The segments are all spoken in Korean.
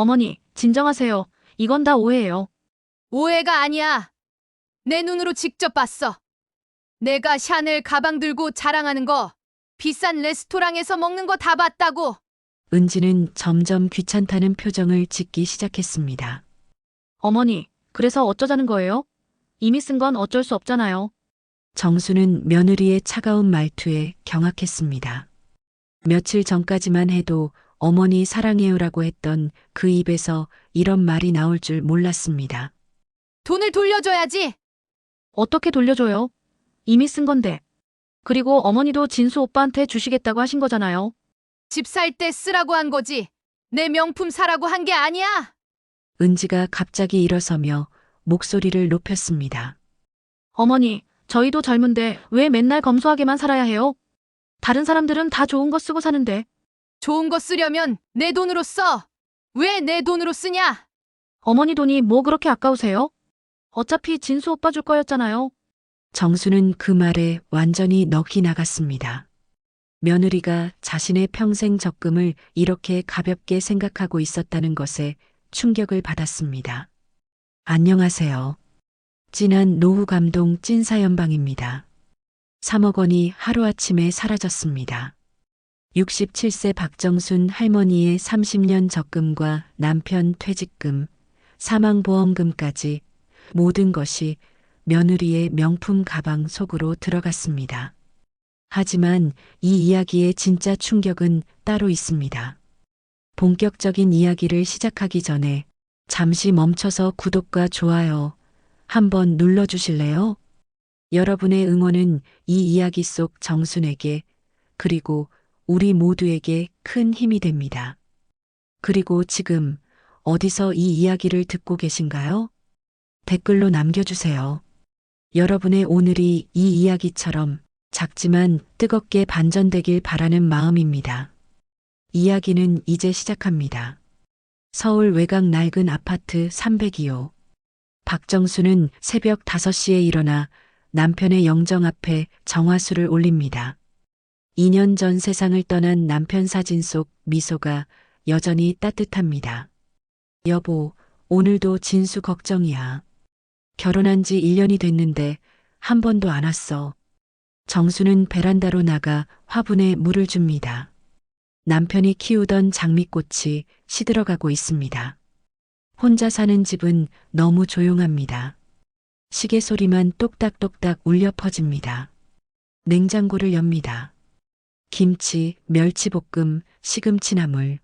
어머니, 진정하세요. 이건 다 오해예요. 오해가 아니야. 내 눈으로 직접 봤어. 내가 샤넬 가방 들고 자랑하는 거, 비싼 레스토랑에서 먹는 거 다 봤다고. 은지는 점점 귀찮다는 표정을 짓기 시작했습니다. 어머니, 그래서 어쩌자는 거예요? 이미 쓴 건 어쩔 수 없잖아요. 정수는 며느리의 차가운 말투에 경악했습니다. 며칠 전까지만 해도 어머니 사랑해요라고 했던 그 입에서 이런 말이 나올 줄 몰랐습니다. 돈을 돌려줘야지. 어떻게 돌려줘요? 이미 쓴 건데. 그리고 어머니도 진수 오빠한테 주시겠다고 하신 거잖아요. 집 살 때 쓰라고 한 거지. 내 명품 사라고 한 게 아니야. 은지가 갑자기 일어서며 목소리를 높였습니다. 어머니, 저희도 젊은데 왜 맨날 검소하게만 살아야 해요? 다른 사람들은 다 좋은 거 쓰고 사는데. 좋은 거 쓰려면 내 돈으로 써. 왜 내 돈으로 쓰냐? 어머니 돈이 뭐 그렇게 아까우세요? 어차피 진수 오빠 줄 거였잖아요. 정수는 그 말에 완전히 넋이 나갔습니다. 며느리가 자신의 평생 적금을 이렇게 가볍게 생각하고 있었다는 것에 충격을 받았습니다. 안녕하세요. 찐한 노후 감동 찐사연방입니다. 3억 원이 하루아침에 사라졌습니다. 67세 박정순 할머니의 30년 적금과 남편 퇴직금, 사망보험금까지 모든 것이 며느리의 명품 가방 속으로 들어갔습니다. 하지만 이 이야기의 진짜 충격은 따로 있습니다. 본격적인 이야기를 시작하기 전에 잠시 멈춰서 구독과 좋아요 한번 눌러주실래요? 여러분의 응원은 이 이야기 속 정순에게 그리고 우리 모두에게 큰 힘이 됩니다. 그리고 지금 어디서 이 이야기를 듣고 계신가요? 댓글로 남겨주세요. 여러분의 오늘이 이 이야기처럼 작지만 뜨겁게 반전되길 바라는 마음입니다. 이야기는 이제 시작합니다. 서울 외곽 낡은 아파트 302호. 박정수는 새벽 5시에 일어나 남편의 영정 앞에 정화수를 올립니다. 2년 전 세상을 떠난 남편 사진 속 미소가 여전히 따뜻합니다. 여보, 오늘도 진수 걱정이야. 결혼한 지 1년이 됐는데 한 번도 안 왔어. 정수는 베란다로 나가 화분에 물을 줍니다. 남편이 키우던 장미꽃이 시들어가고 있습니다. 혼자 사는 집은 너무 조용합니다. 시계 소리만 똑딱똑딱 울려 퍼집니다. 냉장고를 엽니다. 김치, 멸치볶음, 시금치나물.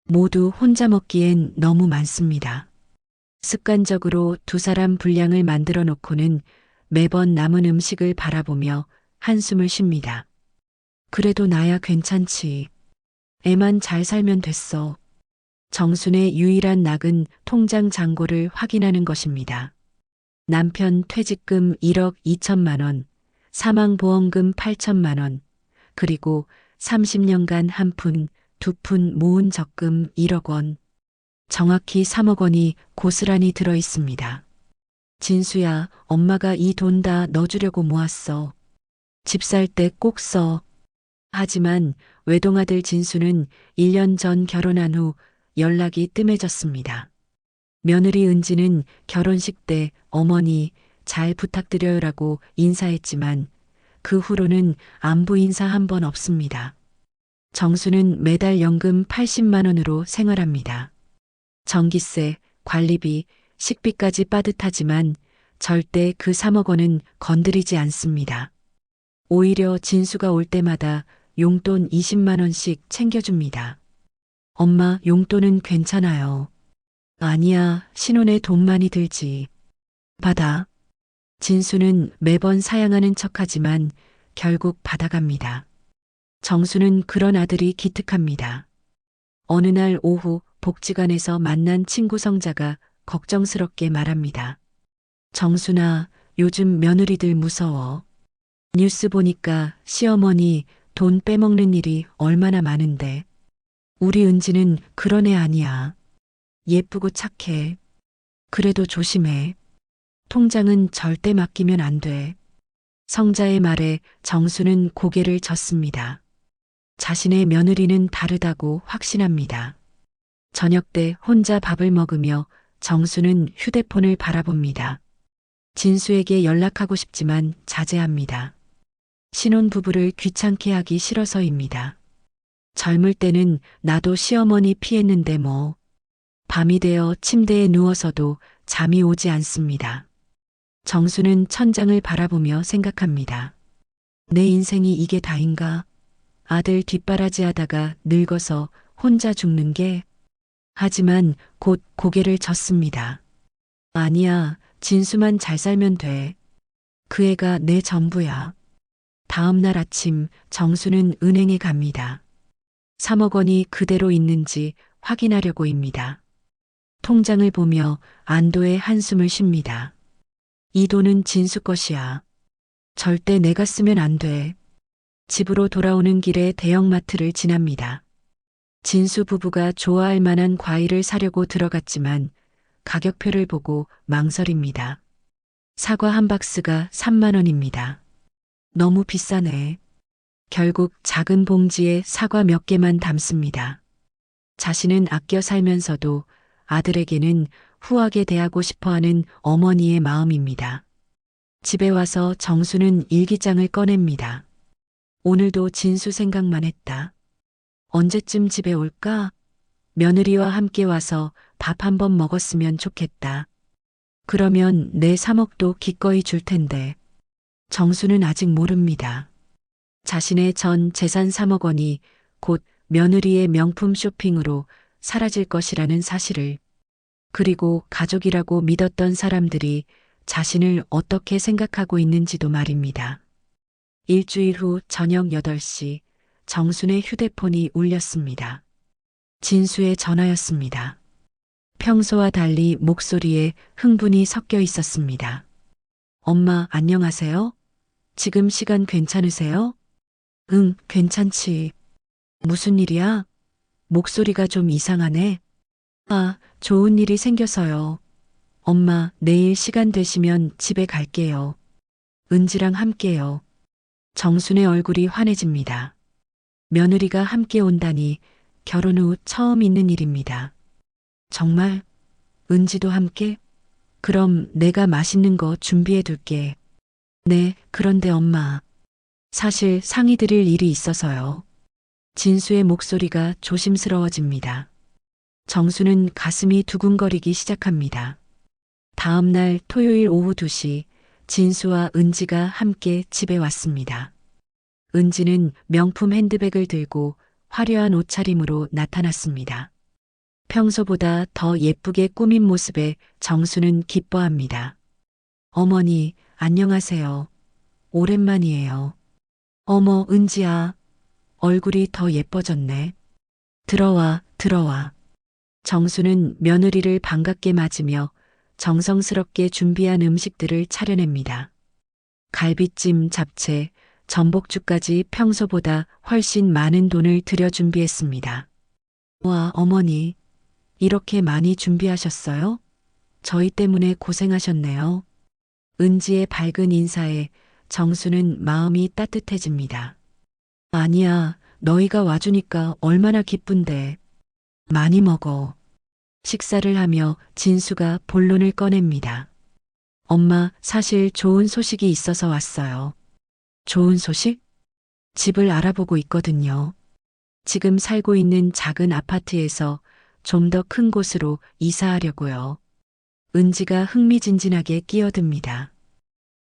모두 혼자 먹기엔 너무 많습니다. 습관적으로 두 사람 분량을 만들어 놓고는 매번 남은 음식을 바라보며 한숨을 쉽니다. 그래도 나야 괜찮지. 애만 잘 살면 됐어. 정순의 유일한 낙은 통장 잔고를 확인하는 것입니다. 남편 퇴직금 1억 2천만 원, 사망보험금 8천만 원, 그리고 30년간 한 푼, 두 푼 모은 적금 1억 원. 정확히 3억 원이 고스란히 들어 있습니다. 진수야, 엄마가 이 돈 다 넣어주려고 모았어. 집 살 때 꼭 써. 하지만 외동아들 진수는 1년 전 결혼한 후 연락이 뜸해졌습니다. 며느리 은지는 결혼식 때 어머니 잘 부탁드려요라고 인사했지만 그 후로는 안부 인사 한 번 없습니다. 정수는 매달 연금 80만 원으로 생활합니다. 전기세, 관리비, 식비까지 빠듯하지만 절대 그 3억 원은 건드리지 않습니다. 오히려 진수가 올 때마다 용돈 20만 원씩 챙겨줍니다. 엄마, 용돈은 괜찮아요. 아니야, 신혼에 돈 많이 들지. 받아. 진수는 매번 사양하는 척하지만 결국 받아갑니다. 정수는 그런 아들이 기특합니다. 어느 날 오후 복지관에서 만난 친구 성자가 걱정스럽게 말합니다. 정순아, 요즘 며느리들 무서워. 뉴스 보니까 시어머니 돈 빼먹는 일이 얼마나 많은데. 우리 은지는 그런 애 아니야. 예쁘고 착해. 그래도 조심해. 통장은 절대 맡기면 안 돼. 성자의 말에 정수는 고개를 젓습니다. 자신의 며느리는 다르다고 확신합니다. 저녁 때 혼자 밥을 먹으며 정수는 휴대폰을 바라봅니다. 진수에게 연락하고 싶지만 자제합니다. 신혼부부를 귀찮게 하기 싫어서입니다. 젊을 때는 나도 시어머니 피했는데 뭐. 밤이 되어 침대에 누워서도 잠이 오지 않습니다. 정수는 천장을 바라보며 생각합니다. 내 인생이 이게 다인가? 아들 뒷바라지 하다가 늙어서 혼자 죽는 게. 하지만 곧 고개를 젓습니다. 아니야, 진수만 잘 살면 돼. 그 애가 내 전부야. 다음 날 아침 정수는 은행에 갑니다. 3억 원이 그대로 있는지 확인하려고입니다. 통장을 보며 안도의 한숨을 쉽니다. 이 돈은 진수 것이야. 절대 내가 쓰면 안 돼. 집으로 돌아오는 길에 대형마트를 지납니다. 진수 부부가 좋아할 만한 과일을 사려고 들어갔지만 가격표를 보고 망설입니다. 사과 한 박스가 3만 원입니다. 너무 비싸네. 결국 작은 봉지에 사과 몇 개만 담습니다. 자신은 아껴 살면서도 아들에게는 후하게 대하고 싶어하는 어머니의 마음입니다. 집에 와서 정수는 일기장을 꺼냅니다. 오늘도 진수 생각만 했다. 언제쯤 집에 올까? 며느리와 함께 와서 밥 한 번 먹었으면 좋겠다. 그러면 내 3억도 기꺼이 줄 텐데. 정수는 아직 모릅니다. 자신의 전 재산 3억 원이 곧 며느리의 명품 쇼핑으로 사라질 것이라는 사실을, 그리고 가족이라고 믿었던 사람들이 자신을 어떻게 생각하고 있는지도 말입니다. 일주일 후 저녁 8시 정순의 휴대폰이 울렸습니다. 진수의 전화였습니다. 평소와 달리 목소리에 흥분이 섞여 있었습니다. 엄마, 안녕하세요? 지금 시간 괜찮으세요? 응, 괜찮지. 무슨 일이야? 목소리가 좀 이상하네. 아, 좋은 일이 생겨서요. 엄마, 내일 시간 되시면 집에 갈게요. 은지랑 함께요. 정순의 얼굴이 환해집니다. 며느리가 함께 온다니 결혼 후 처음 있는 일입니다. 정말? 은지도 함께? 그럼 내가 맛있는 거 준비해 둘게. 네, 그런데 엄마. 사실 상의 드릴 일이 있어서요. 진수의 목소리가 조심스러워집니다. 정수는 가슴이 두근거리기 시작합니다. 다음 날 토요일 오후 2시 진수와 은지가 함께 집에 왔습니다. 은지는 명품 핸드백을 들고 화려한 옷차림으로 나타났습니다. 평소보다 더 예쁘게 꾸민 모습에 정수는 기뻐합니다. 어머니, 안녕하세요. 오랜만이에요. 어머, 은지야. 얼굴이 더 예뻐졌네. 들어와, 들어와. 정수는 며느리를 반갑게 맞으며 정성스럽게 준비한 음식들을 차려냅니다. 갈비찜, 잡채, 전복죽까지 평소보다 훨씬 많은 돈을 들여 준비했습니다. 와, 어머니. 이렇게 많이 준비하셨어요? 저희 때문에 고생하셨네요. 은지의 밝은 인사에 정수는 마음이 따뜻해집니다. 아니야, 너희가 와주니까 얼마나 기쁜데. 많이 먹어. 식사를 하며 진수가 본론을 꺼냅니다. 엄마, 사실 좋은 소식이 있어서 왔어요. 좋은 소식? 집을 알아보고 있거든요. 지금 살고 있는 작은 아파트에서 좀 더 큰 곳으로 이사하려고요. 은지가 흥미진진하게 끼어듭니다.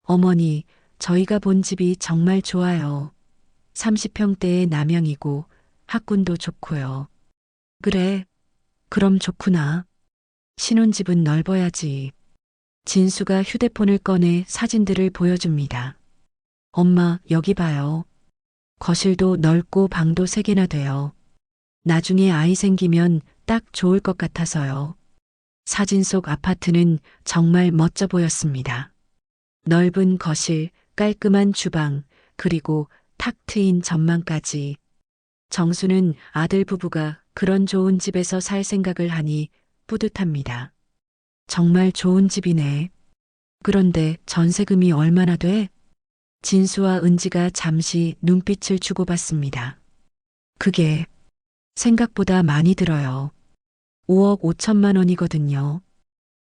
어머니, 저희가 본 집이 정말 좋아요. 30평대의 남양이고 학군도 좋고요. 그래, 그럼 좋구나. 신혼집은 넓어야지. 진수가 휴대폰을 꺼내 사진들을 보여줍니다. 엄마, 여기 봐요. 거실도 넓고 방도 3개나 돼요. 나중에 아이 생기면 딱 좋을 것 같아서요. 사진 속 아파트는 정말 멋져 보였습니다. 넓은 거실, 깔끔한 주방, 그리고 탁 트인 전망까지. 정수는 아들 부부가 그런 좋은 집에서 살 생각을 하니 뿌듯합니다. 정말 좋은 집이네. 그런데 전세금이 얼마나 돼? 진수와 은지가 잠시 눈빛을 주고받습니다. 그게 생각보다 많이 들어요. 5억 5천만 원이거든요.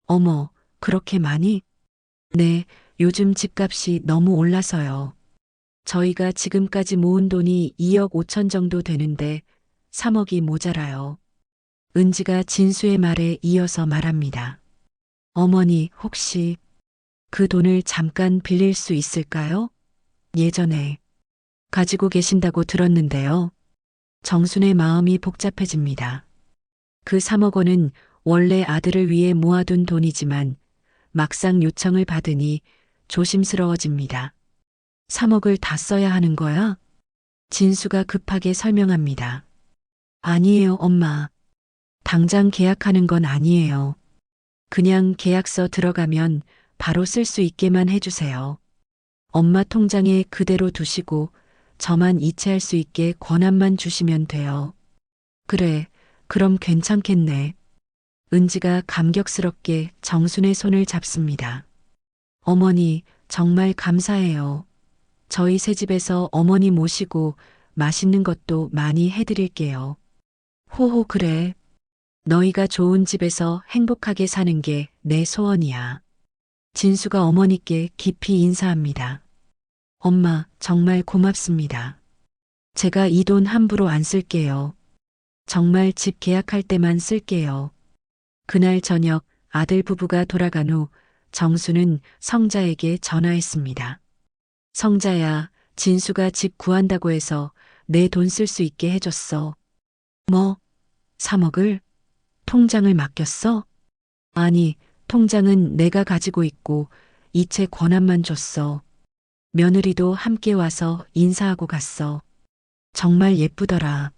어머, 그렇게 많이? 네, 요즘 집값이 너무 올라서요. 저희가 지금까지 모은 돈이 2억 5천 정도 되는데 3억이 모자라요. 은지가 진수의 말에 이어서 말합니다. 어머니, 혹시 그 돈을 잠깐 빌릴 수 있을까요? 예전에 가지고 계신다고 들었는데요. 정순의 마음이 복잡해집니다. 그 3억 원은 원래 아들을 위해 모아둔 돈이지만 막상 요청을 받으니 조심스러워집니다. 3억을 다 써야 하는 거야? 진수가 급하게 설명합니다. 아니에요, 엄마. 당장 계약하는 건 아니에요. 그냥 계약서 들어가면 바로 쓸 수 있게만 해주세요. 엄마 통장에 그대로 두시고 저만 이체할 수 있게 권한만 주시면 돼요. 그래, 그럼 괜찮겠네. 은지가 감격스럽게 정순의 손을 잡습니다. 어머니, 정말 감사해요. 저희 새집에서 어머니 모시고 맛있는 것도 많이 해드릴게요. 호호, 그래. 너희가 좋은 집에서 행복하게 사는 게 내 소원이야. 진수가 어머니께 깊이 인사합니다. 엄마, 정말 고맙습니다. 제가 이 돈 함부로 안 쓸게요. 정말 집 계약할 때만 쓸게요. 그날 저녁 아들 부부가 돌아간 후 정수는 성자에게 전화했습니다. 성자야, 진수가 집 구한다고 해서 내 돈 쓸 수 있게 해줬어. 뭐? 3억을? 통장을 맡겼어? 아니, 통장은 내가 가지고 있고 이체 권한만 줬어. 며느리도 함께 와서 인사하고 갔어. 정말 예쁘더라.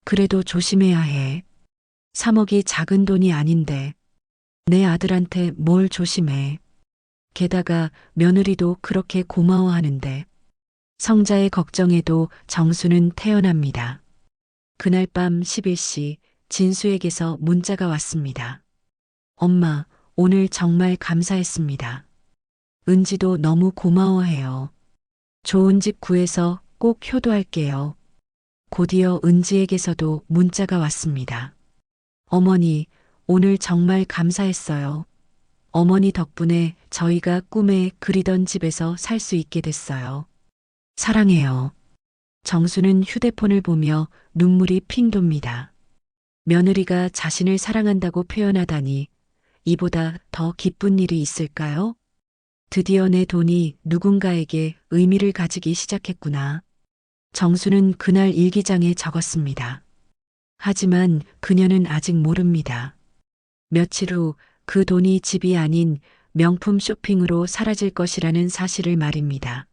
그래도 조심해야 해. 3억이 작은 돈이 아닌데 내 아들한테 뭘 조심해. 게다가 며느리도 그렇게 고마워하는데. 성자의 걱정에도 정수는 태어납니다. 그날 밤 11시 진수에게서 문자가 왔습니다. 엄마, 오늘 정말 감사했습니다. 은지도 너무 고마워해요. 좋은 집 구해서 꼭 효도할게요. 곧이어 은지에게서도 문자가 왔습니다. 어머니, 오늘 정말 감사했어요. 어머니 덕분에 저희가 꿈에 그리던 집에서 살 수 있게 됐어요. 사랑해요. 정수는 휴대폰을 보며 눈물이 핑 돕니다. 며느리가 자신을 사랑한다고 표현하다니 이보다 더 기쁜 일이 있을까요? 드디어 내 돈이 누군가에게 의미를 가지기 시작했구나. 정수는 그날 일기장에 적었습니다. 하지만 그녀는 아직 모릅니다. 며칠 후 그 돈이 집이 아닌 명품 쇼핑으로 사라질 것이라는 사실을 말입니다.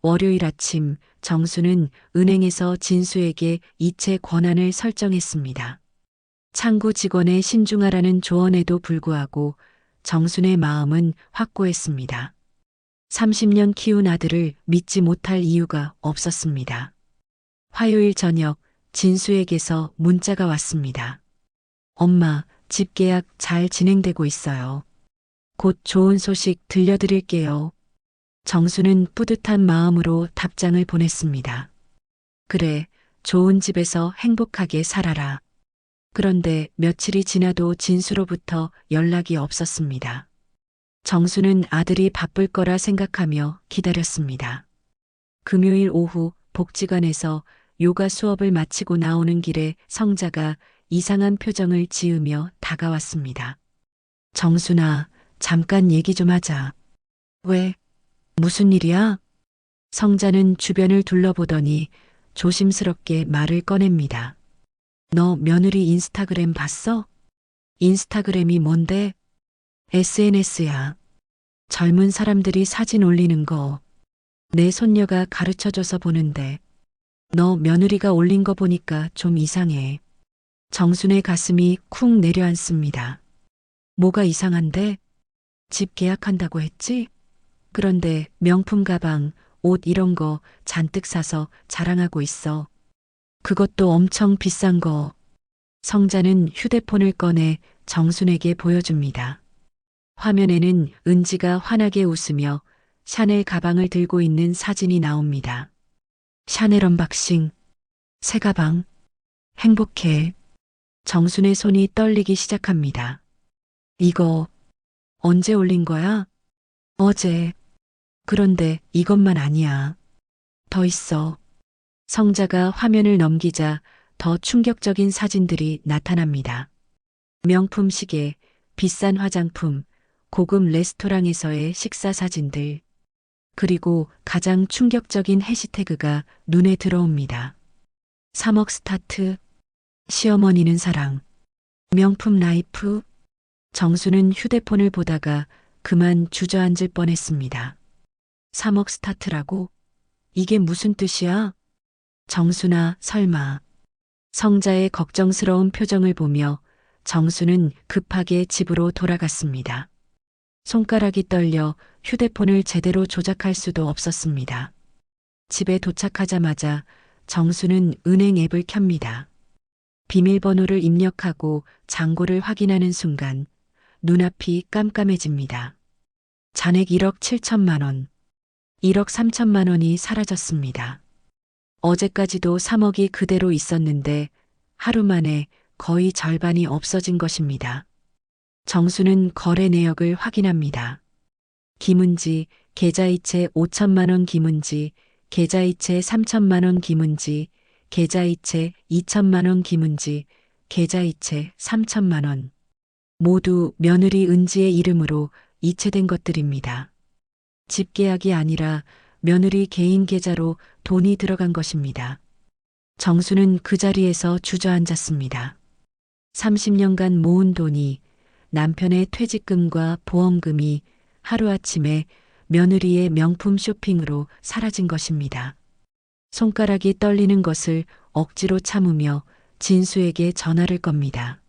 월요일 아침 정수는 은행에서 진수에게 이체 권한을 설정했습니다. 창구 직원의 신중하라는 조언에도 불구하고 정순의 마음은 확고했습니다. 30년 키운 아들을 믿지 못할 이유가 없었습니다. 화요일 저녁 진수에게서 문자가 왔습니다. 엄마, 집 계약 잘 진행되고 있어요. 곧 좋은 소식 들려드릴게요. 정수는 뿌듯한 마음으로 답장을 보냈습니다. 그래, 좋은 집에서 행복하게 살아라. 그런데 며칠이 지나도 진수로부터 연락이 없었습니다. 정수는 아들이 바쁠 거라 생각하며 기다렸습니다. 금요일 오후 복지관에서 요가 수업을 마치고 나오는 길에 성자가 이상한 표정을 지으며 다가왔습니다. 정순아, 잠깐 얘기 좀 하자. 왜? 무슨 일이야? 성자는 주변을 둘러보더니 조심스럽게 말을 꺼냅니다. 너 며느리 인스타그램 봤어? 인스타그램이 뭔데? SNS야. 젊은 사람들이 사진 올리는 거. 내 손녀가 가르쳐줘서 보는데 너 며느리가 올린 거 보니까 좀 이상해. 정순의 가슴이 쿵 내려앉습니다. 뭐가 이상한데? 집 계약한다고 했지? 그런데 명품 가방, 옷 이런 거 잔뜩 사서 자랑하고 있어. 그것도 엄청 비싼 거. 성자는 휴대폰을 꺼내 정순에게 보여줍니다. 화면에는 은지가 환하게 웃으며 샤넬 가방을 들고 있는 사진이 나옵니다. 샤넬 언박싱. 새 가방. 행복해. 정순의 손이 떨리기 시작합니다. 이거 언제 올린 거야? 어제. 그런데 이것만 아니야. 더 있어. 성자가 화면을 넘기자 더 충격적인 사진들이 나타납니다. 명품 시계, 비싼 화장품, 고급 레스토랑에서의 식사 사진들. 그리고 가장 충격적인 해시태그가 눈에 들어옵니다. 3억 스타트, 시어머니는 사랑, 명품 라이프. 정수는 휴대폰을 보다가 그만 주저앉을 뻔했습니다. 3억 스타트라고? 이게 무슨 뜻이야? 정수나 설마. 성자의 걱정스러운 표정을 보며 정수는 급하게 집으로 돌아갔습니다. 손가락이 떨려 휴대폰을 제대로 조작할 수도 없었습니다. 집에 도착하자마자 정수는 은행 앱을 켭니다. 비밀번호를 입력하고 잔고를 확인하는 순간 눈앞이 깜깜해집니다. 잔액 1억 7천만 원, 1억 3천만 원이 사라졌습니다. 어제까지도 3억이 그대로 있었는데 하루 만에 거의 절반이 없어진 것입니다. 정수는 거래 내역을 확인합니다. 김은지, 계좌이체 5천만 원 김은지, 계좌이체 3천만 원 김은지, 계좌이체 2천만 원 김은지, 계좌이체 3천만 원. 모두 며느리 은지의 이름으로 이체된 것들입니다. 집계약이 아니라 며느리 개인 계좌로 돈이 들어간 것입니다. 정수는 그 자리에서 주저앉았습니다. 30년간 모은 돈이 남편의 퇴직금과 보험금이 하루아침에 며느리의 명품 쇼핑으로 사라진 것입니다. 손가락이 떨리는 것을 억지로 참으며 진수에게 전화를 겁니다.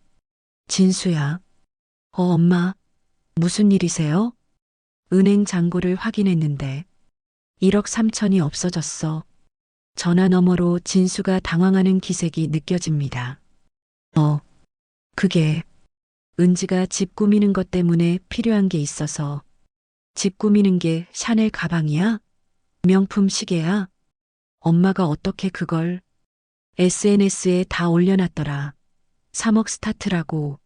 진수야. 엄마. 무슨 일이세요? 은행 잔고를 확인했는데 1억 3천이 없어졌어. 전화 너머로 진수가 당황하는 기색이 느껴집니다. 그게 은지가 집 꾸미는 것 때문에 필요한 게 있어서. 집 꾸미는 게 샤넬 가방이야? 명품 시계야? 엄마가 어떻게 그걸 SNS에 다 올려놨더라. 3억 스타트라고.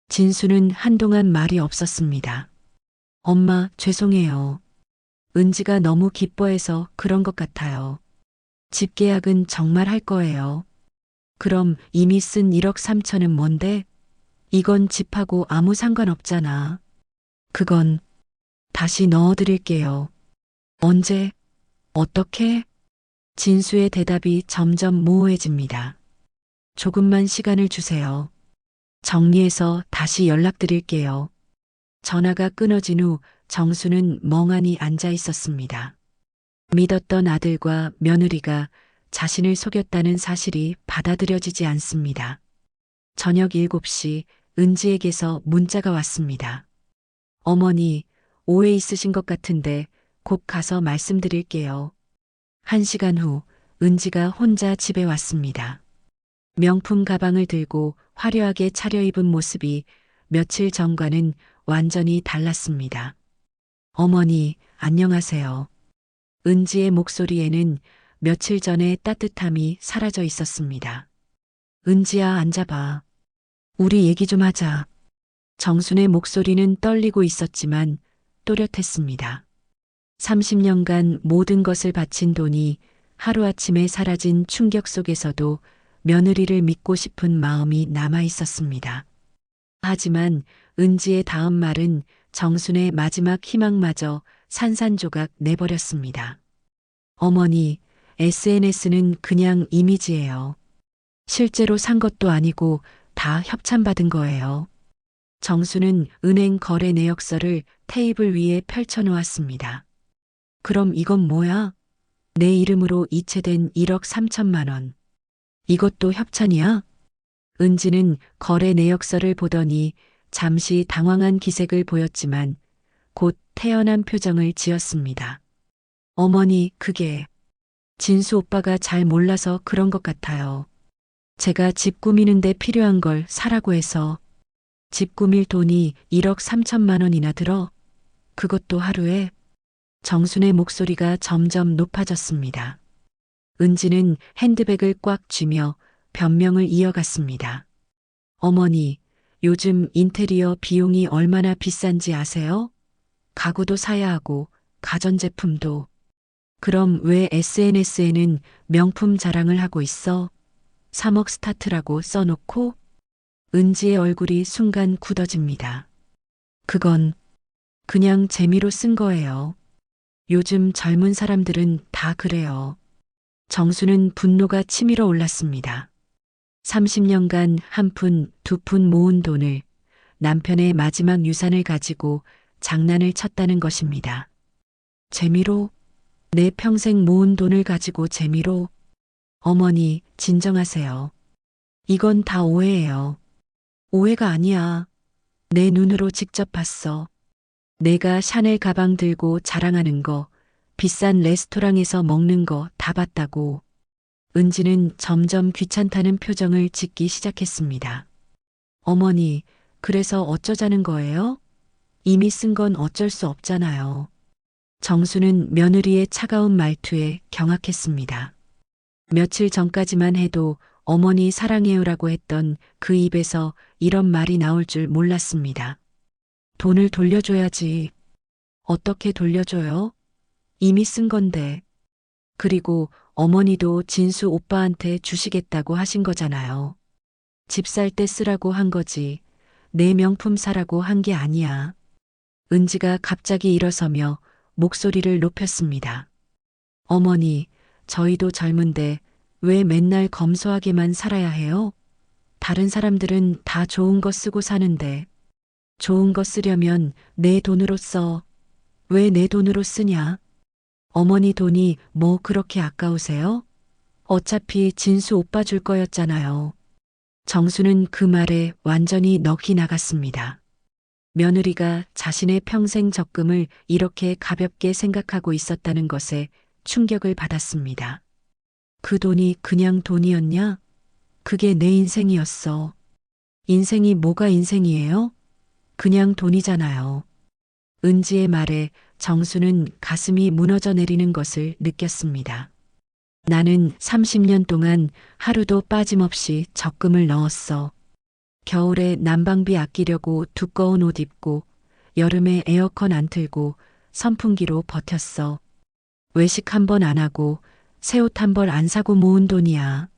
진수는 한동안 말이 없었습니다. 엄마, 죄송해요. 은지가 너무 기뻐해서 그런 것 같아요. 집 계약은 정말 할 거예요. 그럼 이미 쓴 1억 3천은 뭔데? 이건 집하고 아무 상관없잖아. 그건 다시 넣어드릴게요. 언제? 어떻게? 진수의 대답이 점점 모호해집니다. 조금만 시간을 주세요. 정리해서 다시 연락드릴게요. 전화가 끊어진 후 정수는 멍하니 앉아 있었습니다. 믿었던 아들과 며느리가 자신을 속였다는 사실이 받아들여지지 않습니다. 저녁 7시 은지에게서 문자가 왔습니다. 어머니, 오해 있으신 것 같은데 곧 가서 말씀드릴게요. 1시간 후 은지가 혼자 집에 왔습니다. 명품 가방을 들고 화려하게 차려입은 모습이 며칠 전과는 완전히 달랐습니다. 어머니, 안녕하세요. 은지의 목소리에는 며칠 전의 따뜻함이 사라져 있었습니다. 은지야, 앉아봐. 우리 얘기 좀 하자. 정순의 목소리는 떨리고 있었지만 또렷했습니다. 30년간 모든 것을 바친 돈이 하루아침에 사라진 충격 속에서도 며느리를 믿고 싶은 마음이 남아 있었습니다. 하지만 은지의 다음 말은 정순의 마지막 희망마저 산산조각 내버렸습니다. 어머니, SNS는 그냥 이미지예요. 실제로 산 것도 아니고 다 협찬받은 거예요. 정수는 은행 거래 내역서를 테이블 위에 펼쳐놓았습니다. 그럼 이건 뭐야? 내 이름으로 이체된 1억 3천만 원. 이것도 협찬이야? 은지는 거래 내역서를 보더니 잠시 당황한 기색을 보였지만 곧 태연한 표정을 지었습니다. 어머니, 그게 진수 오빠가 잘 몰라서 그런 것 같아요. 제가 집 꾸미는데 필요한 걸 사라고 해서. 집 꾸밀 돈이 1억 3천만 원이나 들어? 그것도 하루에? 정순의 목소리가 점점 높아졌습니다. 은지는 핸드백을 꽉 쥐며 변명을 이어갔습니다. 어머니, 요즘 인테리어 비용이 얼마나 비싼지 아세요? 가구도 사야 하고, 가전제품도. 그럼 왜 SNS에는 명품 자랑을 하고 있어? 3억 스타트라고 써놓고? 은지의 얼굴이 순간 굳어집니다. 그건 그냥 재미로 쓴 거예요. 요즘 젊은 사람들은 다 그래요. 정수는 분노가 치밀어 올랐습니다. 30년간 한 푼, 두 푼 모은 돈을 남편의 마지막 유산을 가지고 장난을 쳤다는 것입니다. 재미로? 내 평생 모은 돈을 가지고 재미로? 어머니, 진정하세요. 이건 다 오해예요. 오해가 아니야. 내 눈으로 직접 봤어. 내가 샤넬 가방 들고 자랑하는 거, 비싼 레스토랑에서 먹는 거 다 봤다고. 은지는 점점 귀찮다는 표정을 짓기 시작했습니다. 어머니, 그래서 어쩌자는 거예요? 이미 쓴 건 어쩔 수 없잖아요. 정수는 며느리의 차가운 말투에 경악했습니다. 며칠 전까지만 해도 어머니 사랑해요라고 했던 그 입에서 이런 말이 나올 줄 몰랐습니다. 돈을 돌려줘야지. 어떻게 돌려줘요? 이미 쓴 건데. 그리고 어머니도 진수 오빠한테 주시겠다고 하신 거잖아요. 집 살 때 쓰라고 한 거지. 내 명품 사라고 한 게 아니야. 은지가 갑자기 일어서며 목소리를 높였습니다. 어머니, 저희도 젊은데 왜 맨날 검소하게만 살아야 해요? 다른 사람들은 다 좋은 거 쓰고 사는데 좋은 거 쓰려면 내 돈으로 써. 왜 내 돈으로 쓰냐? 어머니 돈이 뭐 그렇게 아까우세요? 어차피 진수 오빠 줄 거였잖아요. 정수는 그 말에 완전히 넋이 나갔습니다. 며느리가 자신의 평생 적금을 이렇게 가볍게 생각하고 있었다는 것에 충격을 받았습니다. 그 돈이 그냥 돈이었냐? 그게 내 인생이었어. 인생이 뭐가 인생이에요? 그냥 돈이잖아요. 은지의 말에 정수는 가슴이 무너져 내리는 것을 느꼈습니다. 나는 30년 동안 하루도 빠짐없이 적금을 넣었어. 겨울에 난방비 아끼려고 두꺼운 옷 입고 여름에 에어컨 안 틀고 선풍기로 버텼어. 외식 한 번 안 하고 새 옷 한 벌 안 사고 모은 돈이야.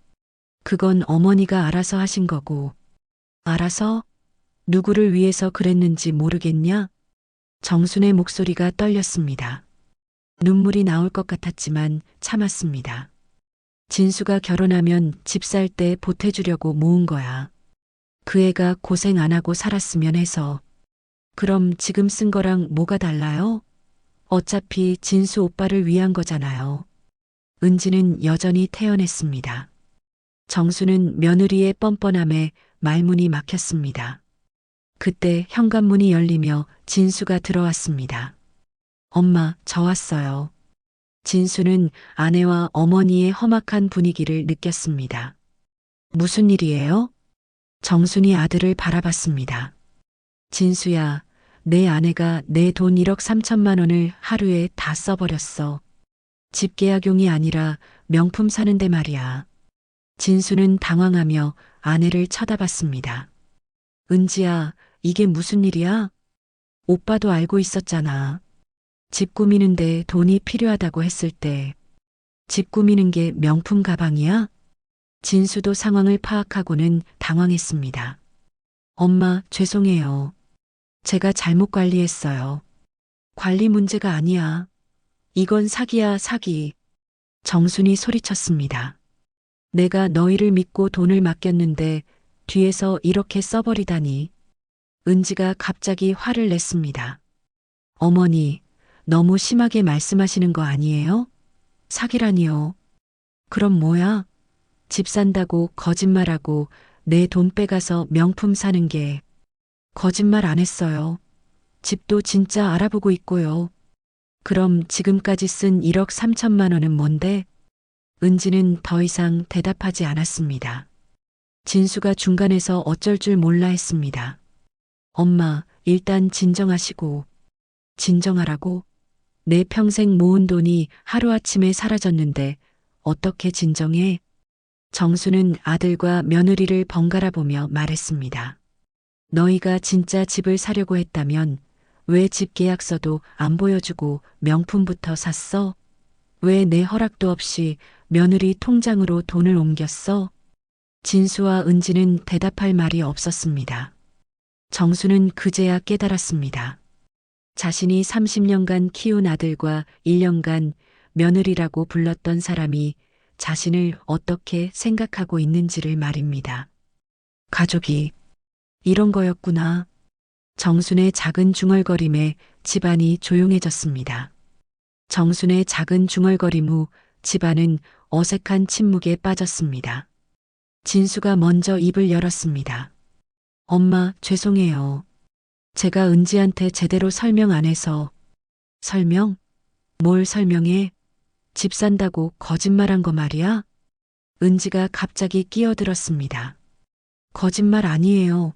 그건 어머니가 알아서 하신 거고. 알아서? 누구를 위해서 그랬는지 모르겠냐? 정순의 목소리가 떨렸습니다. 눈물이 나올 것 같았지만 참았습니다. 진수가 결혼하면 집 살 때 보태주려고 모은 거야. 그 애가 고생 안 하고 살았으면 해서. 그럼 지금 쓴 거랑 뭐가 달라요? 어차피 진수 오빠를 위한 거잖아요. 은지는 여전히 태연했습니다. 정수는 며느리의 뻔뻔함에 말문이 막혔습니다. 그때 현관문이 열리며 진수가 들어왔습니다. 엄마, 저 왔어요. 진수는 아내와 어머니의 험악한 분위기를 느꼈습니다. 무슨 일이에요? 정순이 아들을 바라봤습니다. 진수야, 내 아내가 내 돈 1억 3천만 원을 하루에 다 써버렸어. 집계약용이 아니라 명품 사는데 말이야. 진수는 당황하며 아내를 쳐다봤습니다. 은지야, 이게 무슨 일이야? 오빠도 알고 있었잖아. 집 꾸미는데 돈이 필요하다고 했을 때. 집 꾸미는 게 명품 가방이야? 진수도 상황을 파악하고는 당황했습니다. 엄마, 죄송해요. 제가 잘못 관리했어요. 관리 문제가 아니야. 이건 사기야, 사기. 정순이 소리쳤습니다. 내가 너희를 믿고 돈을 맡겼는데 뒤에서 이렇게 써버리다니. 은지가 갑자기 화를 냈습니다. 어머니, 너무 심하게 말씀하시는 거 아니에요? 사기라니요. 그럼 뭐야? 집 산다고 거짓말하고 내 돈 빼가서 명품 사는 게. 거짓말 안 했어요. 집도 진짜 알아보고 있고요. 그럼 지금까지 쓴 1억 3천만 원은 뭔데? 은지는 더 이상 대답하지 않았습니다. 진수가 중간에서 어쩔 줄 몰라 했습니다. 엄마, 일단 진정하시고. 진정하라고? 내 평생 모은 돈이 하루아침에 사라졌는데 어떻게 진정해? 정수는 아들과 며느리를 번갈아 보며 말했습니다. 너희가 진짜 집을 사려고 했다면 왜 집 계약서도 안 보여주고 명품부터 샀어? 왜 내 허락도 없이 며느리 통장으로 돈을 옮겼어? 진수와 은지는 대답할 말이 없었습니다. 정수는 그제야 깨달았습니다. 자신이 30년간 키운 아들과 1년간 며느리라고 불렀던 사람이 자신을 어떻게 생각하고 있는지를 말입니다. 가족이 이런 거였구나. 정순의 작은 중얼거림에 집안이 조용해졌습니다. 정순의 작은 중얼거림 후 집안은 어색한 침묵에 빠졌습니다. 진수가 먼저 입을 열었습니다. 엄마, 죄송해요. 제가 은지한테 제대로 설명 안 해서. 설명? 뭘 설명해? 집 산다고 거짓말한 거 말이야? 은지가 갑자기 끼어들었습니다. 거짓말 아니에요.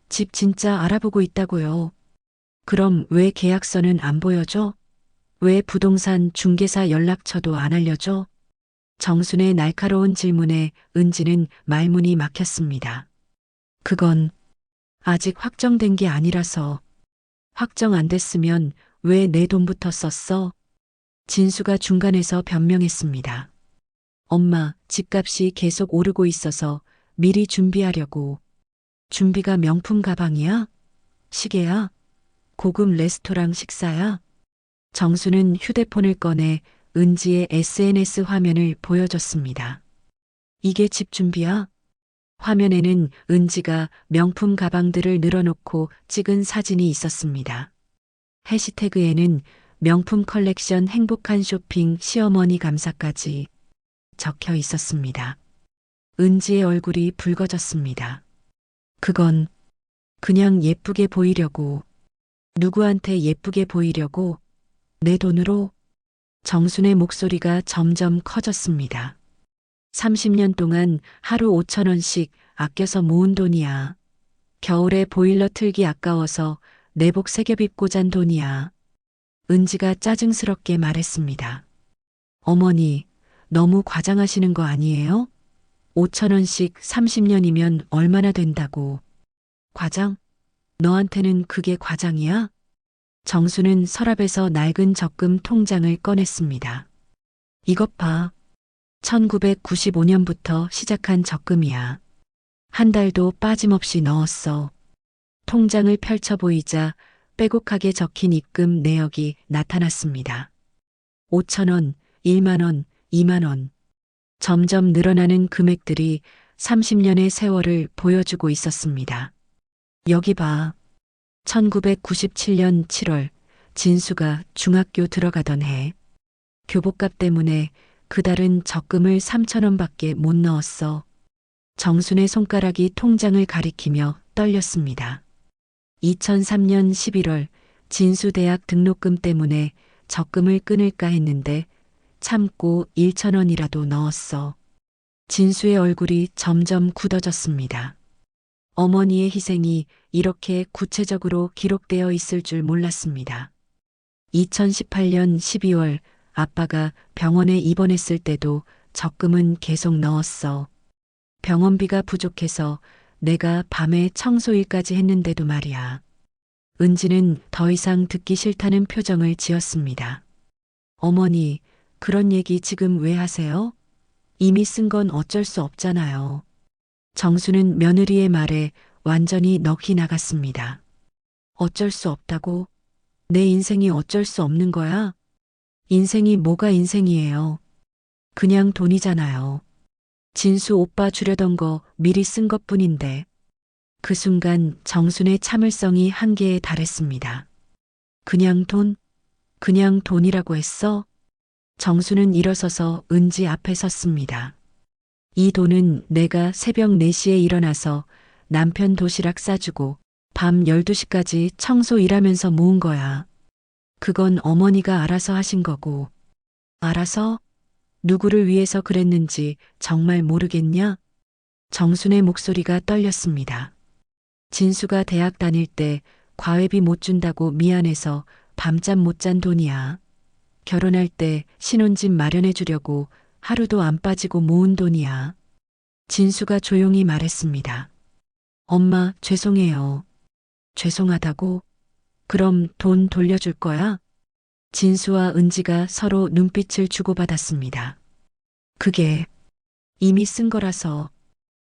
집 진짜 알아보고 있다고요. 그럼 왜 계약서는 안 보여줘? 왜 부동산 중개사 연락처도 안 알려줘? 정순의 날카로운 질문에 은지는 말문이 막혔습니다. 그건 아직 확정된 게 아니라서. 확정 안 됐으면 왜 내 돈부터 썼어? 진수가 중간에서 변명했습니다. 엄마, 집값이 계속 오르고 있어서 미리 준비하려고. 준비가 명품 가방이야? 시계야? 고급 레스토랑 식사야? 정수는 휴대폰을 꺼내 은지의 SNS 화면을 보여줬습니다. 이게 집 준비야? 화면에는 은지가 명품 가방들을 늘어놓고 찍은 사진이 있었습니다. 해시태그에는 명품 컬렉션 행복한 쇼핑 시어머니 감사까지 적혀 있었습니다. 은지의 얼굴이 붉어졌습니다. 그건 그냥 예쁘게 보이려고. 누구한테 예쁘게 보이려고? 내 돈으로? 정순의 목소리가 점점 커졌습니다. 30년 동안 하루 5,000원씩 아껴서 모은 돈이야. 겨울에 보일러 틀기 아까워서 내복 새겹 입고 잔 돈이야. 은지가 짜증스럽게 말했습니다. 어머니, 너무 과장하시는 거 아니에요? 5,000원씩 30년이면 얼마나 된다고. 과장? 너한테는 그게 과장이야? 정수는 서랍에서 낡은 적금 통장을 꺼냈습니다. 이것 봐. 1995년부터 시작한 적금이야. 한 달도 빠짐없이 넣었어. 통장을 펼쳐 보이자 빼곡하게 적힌 입금 내역이 나타났습니다. 5,000원, 1만원, 2만원. 점점 늘어나는 금액들이 30년의 세월을 보여주고 있었습니다. 여기 봐. 1997년 7월 진수가 중학교 들어가던 해. 교복값 때문에 그달은 적금을 3,000원밖에 못 넣었어. 정순의 손가락이 통장을 가리키며 떨렸습니다. 2003년 11월 진수 대학 등록금 때문에 적금을 끊을까 했는데 참고 1,000원이라도 넣었어. 진수의 얼굴이 점점 굳어졌습니다. 어머니의 희생이 이렇게 구체적으로 기록되어 있을 줄 몰랐습니다. 2018년 12월 아빠가 병원에 입원했을 때도 적금은 계속 넣었어. 병원비가 부족해서 내가 밤에 청소일까지 했는데도 말이야. 은지는 더 이상 듣기 싫다는 표정을 지었습니다. 어머니, 그런 얘기 지금 왜 하세요? 이미 쓴 건 어쩔 수 없잖아요. 정수는 며느리의 말에 완전히 넋이 나갔습니다. 어쩔 수 없다고? 내 인생이 어쩔 수 없는 거야? 인생이 뭐가 인생이에요? 그냥 돈이잖아요. 진수 오빠 주려던 거 미리 쓴 것뿐인데. 그 순간 정순의 참을성이 한계에 달했습니다. 그냥 돈? 그냥 돈이라고 했어? 정수는 일어서서 은지 앞에 섰습니다. 이 돈은 내가 새벽 4시에 일어나서 남편 도시락 싸주고 밤 12시까지 청소 일하면서 모은 거야. 그건 어머니가 알아서 하신 거고. 알아서? 누구를 위해서 그랬는지 정말 모르겠냐? 정순의 목소리가 떨렸습니다. 진수가 대학 다닐 때 과외비 못 준다고 미안해서 밤잠 못 잔 돈이야. 결혼할 때 신혼집 마련해 주려고 하루도 안 빠지고 모은 돈이야. 진수가 조용히 말했습니다. 엄마, 죄송해요. 죄송하다고? 그럼 돈 돌려줄 거야? 진수와 은지가 서로 눈빛을 주고받았습니다. 그게 이미 쓴 거라서.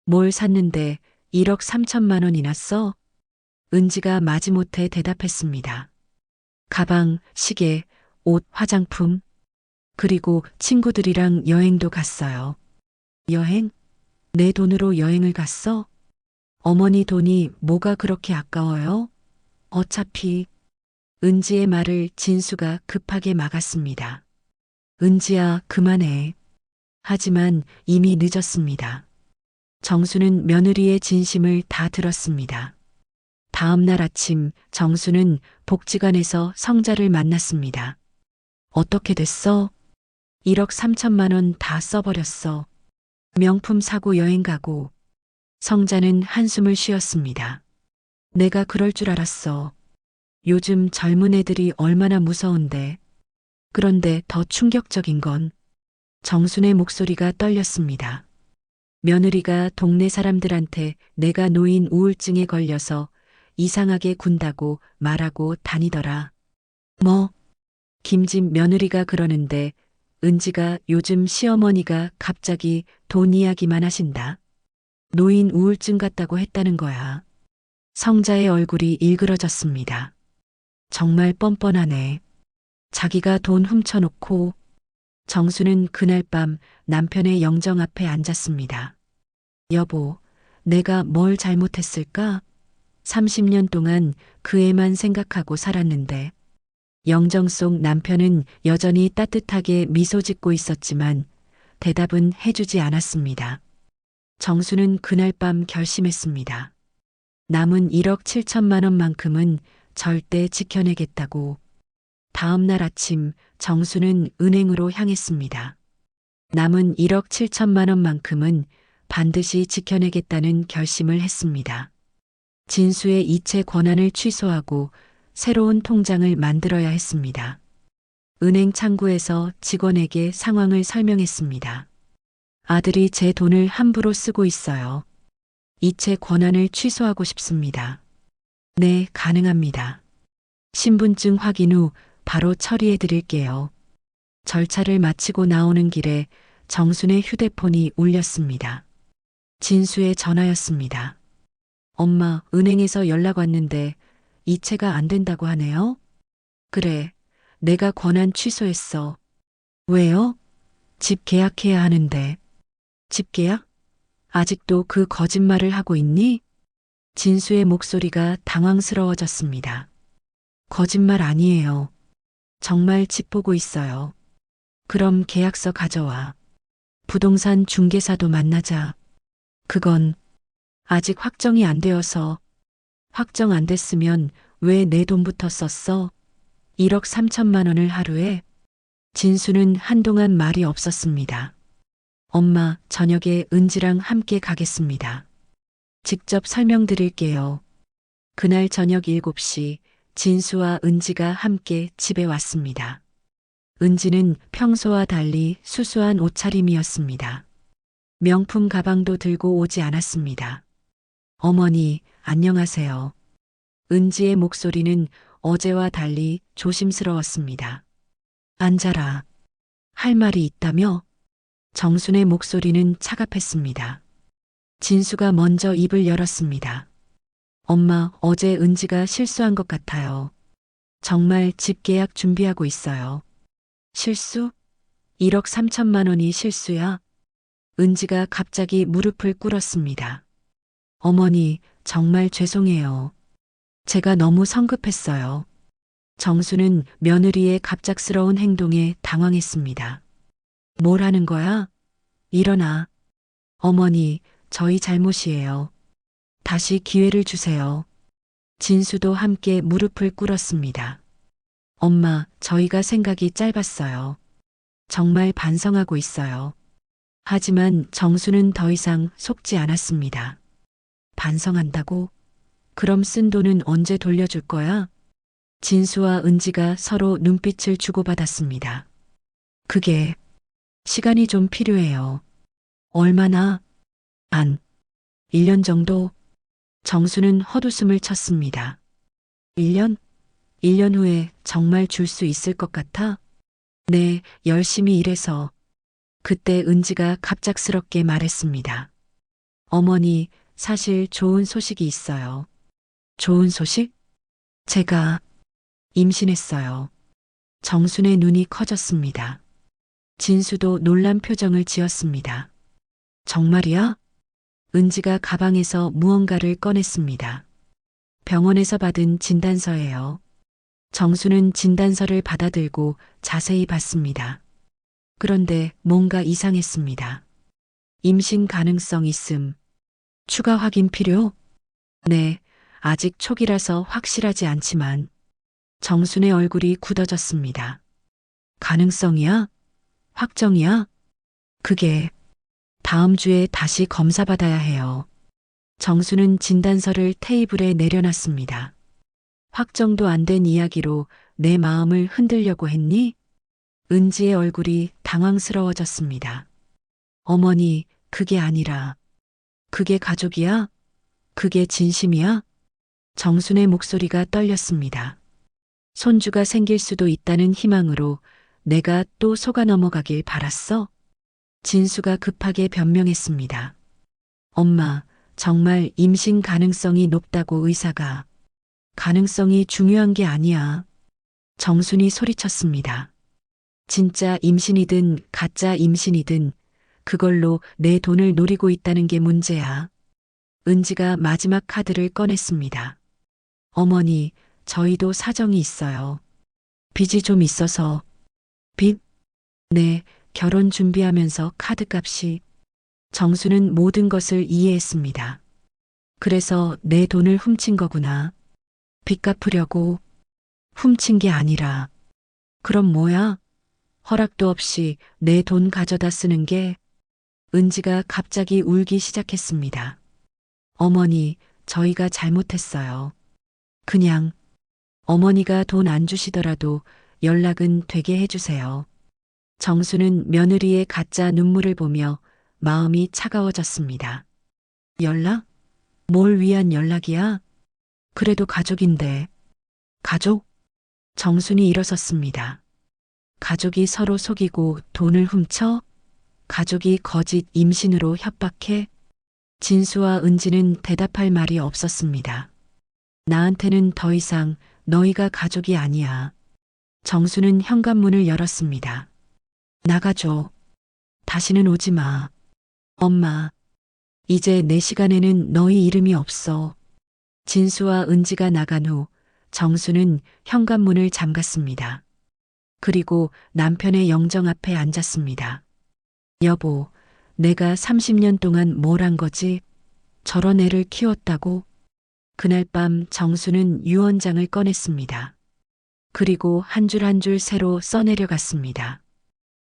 뭘 샀는데 1억 3천만 원이나 써? 은지가 마지못해 대답했습니다. 가방, 시계, 옷, 화장품, 그리고 친구들이랑 여행도 갔어요. 여행? 내 돈으로 여행을 갔어? 어머니 돈이 뭐가 그렇게 아까워요? 어차피 은지의 말을 진수가 급하게 막았습니다. 은지야, 그만해. 하지만 이미 늦었습니다. 정수는 며느리의 진심을 다 들었습니다. 다음 날 아침 정수는 복지관에서 성자를 만났습니다. 어떻게 됐어? 1억 3천만 원 다 써버렸어. 명품 사고 여행 가고. 성자는 한숨을 쉬었습니다. 내가 그럴 줄 알았어. 요즘 젊은 애들이 얼마나 무서운데. 그런데 더 충격적인 건 정순의 목소리가 떨렸습니다. 며느리가 동네 사람들한테 내가 노인 우울증에 걸려서 이상하게 군다고 말하고 다니더라. 뭐? 김집 며느리가 그러는데 은지가 요즘 시어머니가 갑자기 돈 이야기만 하신다. 노인 우울증 같다고 했다는 거야. 성자의 얼굴이 일그러졌습니다. 정말 뻔뻔하네. 자기가 돈 훔쳐놓고. 정수는 그날 밤 남편의 영정 앞에 앉았습니다. 여보, 내가 뭘 잘못했을까? 30년 동안 그 애만 생각하고 살았는데. 영정 속 남편은 여전히 따뜻하게 미소 짓고 있었지만 대답은 해주지 않았습니다. 정수는 그날 밤 결심했습니다. 남은 1억 7천만 원만큼은 절대 지켜내겠다고. 다음 날 아침 정수는 은행으로 향했습니다. 남은 1억 7천만 원만큼은 반드시 지켜내겠다는 결심을 했습니다. 진수의 이체 권한을 취소하고 새로운 통장을 만들어야 했습니다. 은행 창구에서 직원에게 상황을 설명했습니다. 아들이 제 돈을 함부로 쓰고 있어요. 이체 권한을 취소하고 싶습니다. 네, 가능합니다. 신분증 확인 후 바로 처리해 드릴게요. 절차를 마치고 나오는 길에 정순의 휴대폰이 울렸습니다. 진수의 전화였습니다. 엄마, 은행에서 연락 왔는데 이체가 안 된다고 하네요? 그래, 내가 권한 취소했어. 왜요? 집 계약해야 하는데. 집 계약? 아직도 그 거짓말을 하고 있니? 진수의 목소리가 당황스러워졌습니다. 거짓말 아니에요. 정말 집 보고 있어요. 그럼 계약서 가져와. 부동산 중개사도 만나자. 그건 아직 확정이 안 되어서. 확정 안 됐으면 왜 내 돈부터 썼어? 1억 3천만 원을 하루에? 진수는 한동안 말이 없었습니다. 엄마, 저녁에 은지랑 함께 가겠습니다. 직접 설명드릴게요. 그날 저녁 7시 진수와 은지가 함께 집에 왔습니다. 은지는 평소와 달리 수수한 옷차림이었습니다. 명품 가방도 들고 오지 않았습니다. 어머니, 안녕하세요. 은지의 목소리는 어제와 달리 조심스러웠습니다. 앉아라. 할 말이 있다며? 정순의 목소리는 차갑했습니다. 진수가 먼저 입을 열었습니다. 엄마, 어제 은지가 실수한 것 같아요. 정말 집 계약 준비하고 있어요. 실수? 1억 3천만 원이 실수야? 은지가 갑자기 무릎을 꿇었습니다. 어머니, 정말 죄송해요. 제가 너무 성급했어요. 정수는 며느리의 갑작스러운 행동에 당황했습니다. 뭘 하는 거야? 일어나. 어머니, 저희 잘못이에요. 다시 기회를 주세요. 진수도 함께 무릎을 꿇었습니다. 엄마, 저희가 생각이 짧았어요. 정말 반성하고 있어요. 하지만 정수는 더 이상 속지 않았습니다. 반성한다고? 그럼 쓴 돈은 언제 돌려줄 거야? 진수와 은지가 서로 눈빛을 주고받았습니다. 그게 시간이 좀 필요해요. 얼마나? 한 1년 정도 정수는 헛웃음을 쳤습니다. 1년? 1년 후에 정말 줄 수 있을 것 같아? 네, 열심히 일해서. 그때 은지가 갑작스럽게 말했습니다. 어머니, 사실 좋은 소식이 있어요. 좋은 소식? 제가 임신했어요. 정순의 눈이 커졌습니다. 진수도 놀란 표정을 지었습니다. 정말이야? 은지가 가방에서 무언가를 꺼냈습니다. 병원에서 받은 진단서예요. 정수는 진단서를 받아들고 자세히 봤습니다. 그런데 뭔가 이상했습니다. 임신 가능성 있음. 추가 확인 필요? 네, 아직 초기라서 확실하지 않지만. 정순의 얼굴이 굳어졌습니다. 가능성이야? 확정이야? 그게 다음 주에 다시 검사받아야 해요. 정수는 진단서를 테이블에 내려놨습니다. 확정도 안 된 이야기로 내 마음을 흔들려고 했니? 은지의 얼굴이 당황스러워졌습니다. 어머니, 그게 아니라. 그게 가족이야? 그게 진심이야? 정순의 목소리가 떨렸습니다. 손주가 생길 수도 있다는 희망으로 내가 또 속아 넘어가길 바랐어? 진수가 급하게 변명했습니다. 엄마, 정말 임신 가능성이 높다고 의사가. 가능성이 중요한 게 아니야. 정순이 소리쳤습니다. 진짜 임신이든 가짜 임신이든 그걸로 내 돈을 노리고 있다는 게 문제야. 은지가 마지막 카드를 꺼냈습니다. 어머니, 저희도 사정이 있어요. 빚이 좀 있어서. 빚? 네, 결혼 준비하면서 카드값이. 정수는 모든 것을 이해했습니다. 그래서 내 돈을 훔친 거구나. 빚 갚으려고. 훔친 게 아니라. 그럼 뭐야? 허락도 없이 내 돈 가져다 쓰는 게. 은지가 갑자기 울기 시작했습니다. 어머니, 저희가 잘못했어요. 그냥 어머니가 돈 안 주시더라도 연락은 되게 해주세요. 정수는 며느리의 가짜 눈물을 보며 마음이 차가워졌습니다. 연락? 뭘 위한 연락이야? 그래도 가족인데. 가족? 정순이 일어섰습니다. 가족이 서로 속이고 돈을 훔쳐? 가족이 거짓 임신으로 협박해? 진수와 은지는 대답할 말이 없었습니다. 나한테는 더 이상 너희가 가족이 아니야. 정수는 현관문을 열었습니다. 나가줘. 다시는 오지 마. 엄마, 이제 내 시간에는 너희 이름이 없어. 진수와 은지가 나간 후 정수는 현관문을 잠갔습니다. 그리고 남편의 영정 앞에 앉았습니다. 여보, 내가 30년 동안 뭘 한 거지? 저런 애를 키웠다고? 그날 밤 정수는 유언장을 꺼냈습니다. 그리고 한 줄 한 줄 새로 써내려갔습니다.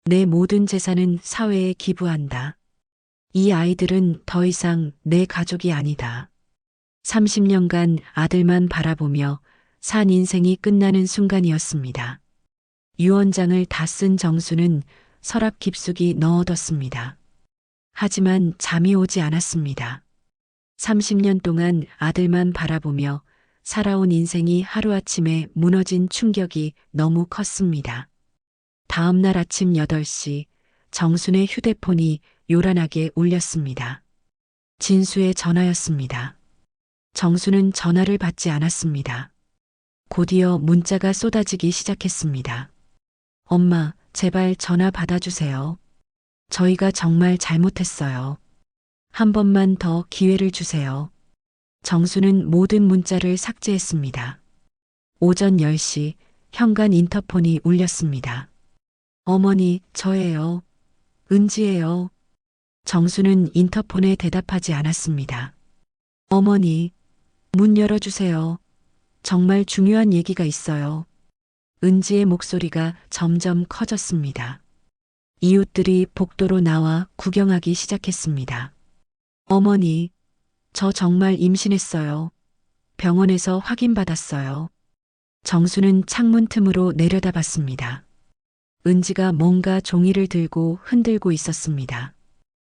내 모든 재산은 사회에 기부한다. 이 아이들은 더 이상 내 가족이 아니다. 30년간 아들만 바라보며 산 인생이 끝나는 순간이었습니다. 유언장을 다 쓴 정수는 서랍 깊숙이 넣어뒀습니다. 하지만 잠이 오지 않았습니다. 30년 동안 아들만 바라보며 살아온 인생이 하루아침에 무너진 충격이 너무 컸습니다. 다음 날 아침 8시 정순의 휴대폰이 요란하게 울렸습니다. 진수의 전화였습니다. 정수는 전화를 받지 않았습니다. 곧이어 문자가 쏟아지기 시작했습니다. 엄마, 제발 전화 받아주세요. 저희가 정말 잘못했어요. 한 번만 더 기회를 주세요. 정수는 모든 문자를 삭제했습니다. 오전 10시 현관 인터폰이 울렸습니다. 어머니, 저예요. 은지예요. 정수는 인터폰에 대답하지 않았습니다. 어머니, 문 열어주세요. 정말 중요한 얘기가 있어요. 은지의 목소리가 점점 커졌습니다. 이웃들이 복도로 나와 구경하기 시작했습니다. 어머니, 저 정말 임신했어요. 병원에서 확인받았어요. 정수는 창문 틈으로 내려다봤습니다. 은지가 뭔가 종이를 들고 흔들고 있었습니다.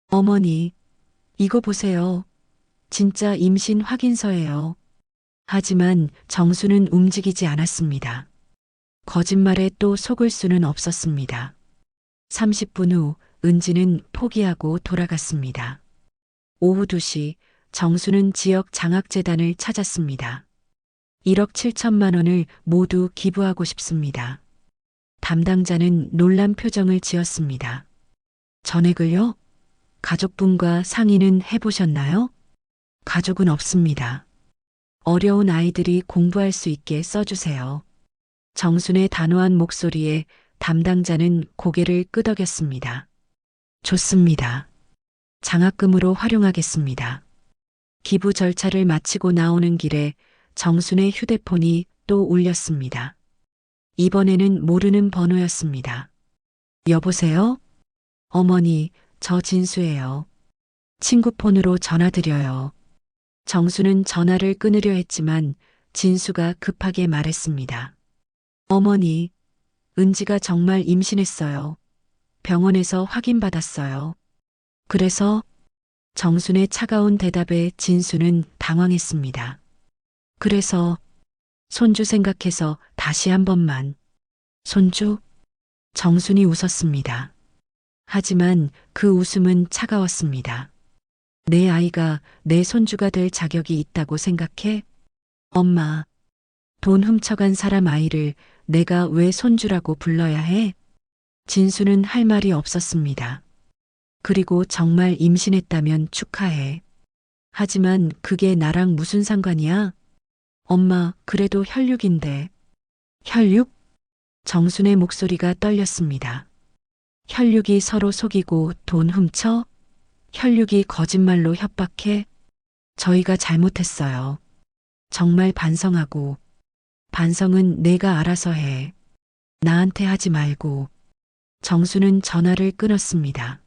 어머니, 이거 보세요. 진짜 임신 확인서예요. 하지만 정수는 움직이지 않았습니다. 거짓말에 또 속을 수는 없었습니다. 30분 후 은지는 포기하고 돌아갔습니다. 오후 2시 정수는 지역 장학재단을 찾았습니다. 1억 7천만 원을 모두 기부하고 싶습니다. 담당자는 놀란 표정을 지었습니다. 전액을요? 가족분과 상의는 해보셨나요? 가족은 없습니다. 어려운 아이들이 공부할 수 있게 써주세요. 정순의 단호한 목소리에 담당자는 고개를 끄덕였습니다. 좋습니다. 장학금으로 활용하겠습니다. 기부 절차를 마치고 나오는 길에 정순의 휴대폰이 또 울렸습니다. 이번에는 모르는 번호였습니다. 여보세요? 어머니, 저 진수예요. 친구 폰으로 전화드려요. 정수는 전화를 끊으려 했지만 진수가 급하게 말했습니다. 어머니, 은지가 정말 임신했어요. 병원에서 확인받았어요. 그래서 정순의 차가운 대답에 진수는 당황했습니다. 그래서 손주 생각해서 다시 한 번만. 손주? 정순이 웃었습니다. 하지만 그 웃음은 차가웠습니다. 내 아이가 내 손주가 될 자격이 있다고 생각해? 엄마, 돈 훔쳐간 사람 아이를 내가 왜 손주라고 불러야 해? 진수는 할 말이 없었습니다. 그리고 정말 임신했다면 축하해. 하지만 그게 나랑 무슨 상관이야? 엄마, 그래도 혈육인데. 혈육? 정순의 목소리가 떨렸습니다. 혈육이 서로 속이고 돈 훔쳐? 혈육이 거짓말로 협박해? 저희가 잘못했어요. 정말 반성하고. 반성은 내가 알아서 해. 나한테 하지 말고. 정수는 전화를 끊었습니다.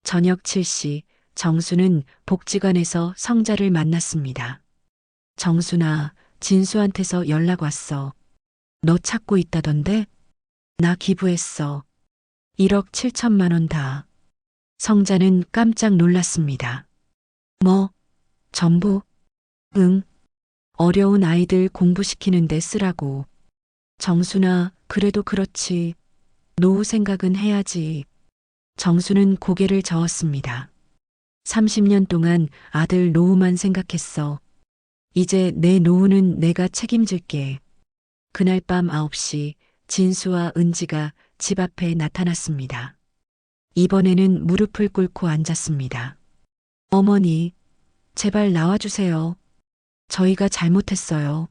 저녁 7시 정수는 복지관에서 성자를 만났습니다. 정수나, 진수한테서 연락 왔어. 너 찾고 있다던데? 나 기부했어. 1억 7천만 원 다. 성자는 깜짝 놀랐습니다. 뭐? 전부? 응. 어려운 아이들 공부시키는데 쓰라고. 정수나, 그래도 그렇지. 노후 생각은 해야지. 정수는 고개를 저었습니다. 30년 동안 아들 노후만 생각했어. 이제 내 노후는 내가 책임질게. 그날 밤 9시 진수와 은지가 집 앞에 나타났습니다. 이번에는 무릎을 꿇고 앉았습니다. 어머니, 제발 나와주세요. 저희가 잘못했어요.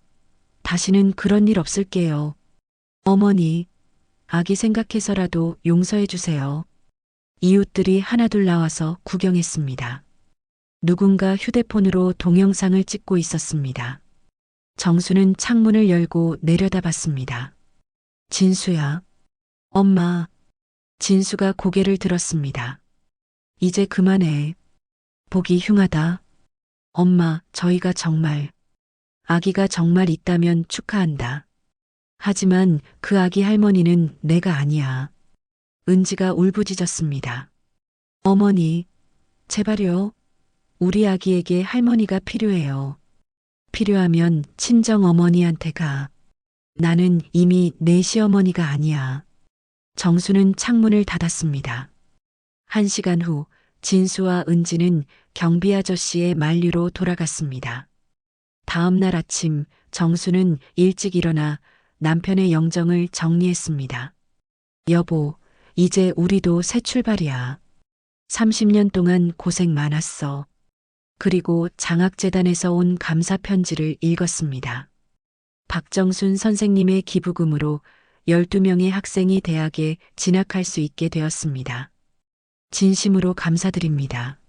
다시는 그런 일 없을게요. 어머니, 아기 생각해서라도 용서해 주세요. 이웃들이 하나둘 나와서 구경했습니다. 누군가 휴대폰으로 동영상을 찍고 있었습니다. 정수는 창문을 열고 내려다봤습니다. 진수야. 엄마. 진수가 고개를 들었습니다. 이제 그만해. 보기 흉하다. 엄마, 저희가 정말. 아기가 정말 있다면 축하한다. 하지만 그 아기 할머니는 내가 아니야. 은지가 울부짖었습니다. 어머니, 제발요. 우리 아기에게 할머니가 필요해요. 필요하면 친정 어머니한테 가. 나는 이미 내 시어머니가 아니야. 정수는 창문을 닫았습니다. 1시간 후 진수와 은지는 경비 아저씨의 만류로 돌아갔습니다. 다음 날 아침 정수는 일찍 일어나 남편의 영정을 정리했습니다. 여보, 이제 우리도 새 출발이야. 30년 동안 고생 많았어. 그리고 장학재단에서 온 감사 편지를 읽었습니다. 박정순 선생님의 기부금으로 12명의 학생이 대학에 진학할 수 있게 되었습니다. 진심으로 감사드립니다.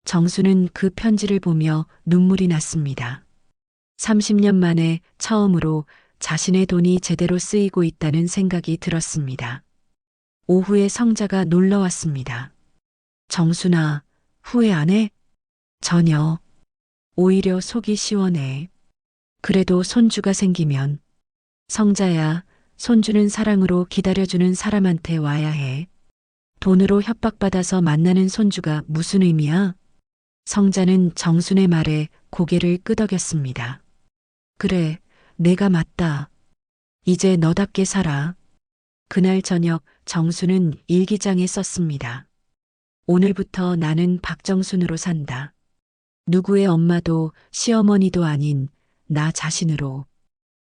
정수는 그 편지를 보며 눈물이 났습니다. 30년 만에 처음으로 자신의 돈이 제대로 쓰이고 있다는 생각이 들었습니다. 오후에 성자가 놀러 왔습니다. 정순아, 후회 안 해? 전혀. 오히려 속이 시원해. 그래도 손주가 생기면. 성자야, 손주는 사랑으로 기다려주는 사람한테 와야 해. 돈으로 협박받아서 만나는 손주가 무슨 의미야? 성자는 정순의 말에 고개를 끄덕였습니다. 그래, 내가 맞다. 이제 너답게 살아. 그날 저녁 정순은 일기장에 썼습니다. 오늘부터 나는 박정순으로 산다. 누구의 엄마도 시어머니도 아닌 나 자신으로.